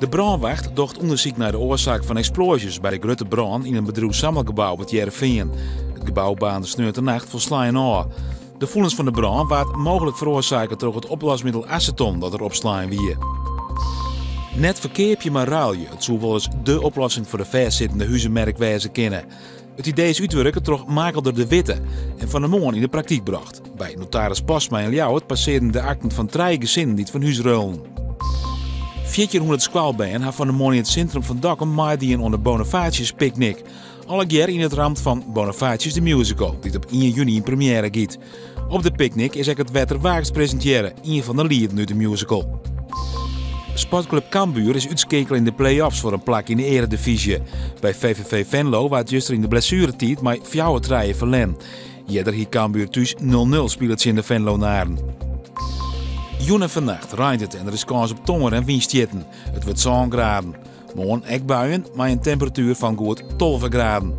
De brandwacht docht onderzoek naar de oorzaak van explosies bij de grote brand in een bedrijfssammelgebouw met Heerenveen. Het gebouw baande sneeuwtenacht voor slaan aan. De voelens van de brand werd mogelijk veroorzaakt door het oplosmiddel aceton dat er opslaan wie. Net verkeerpje maar ruilje. Het zou wel eens de oplossing voor de vastzittende huizenmerk wezen kennen. Het idee is uitwerken door Michael de Witte en van de Moon in de praktijk bracht. Bij notaris Postma en Ljouwert passeerden de akten van 3 gezinnen die het van huis ruilen. 1400 squalbeen had van de Moon in het centrum van Dokkum maaidien onder Bonifatius picknick. Alle keer in het raam van Bonifatius de musical, die op 1 juni in première gaat. Op de picknick is ook het Wetterwagens presenteren, een van de lieden uit de musical. Sportclub Cambuur is uitskekeld in de play-offs voor een plak in de eredivisie. Bij VVV Venlo werd juist in de blessuretijd maar 4 treien verlen. Jeder hier Cambuur thuis 0-0 speelt in de Venlo-naren. Joen en vannacht regent het en er is kans op tonger en windstjetten. Het wordt 7 graden. Morgen ek buien, maar een temperatuur van goed 12 graden.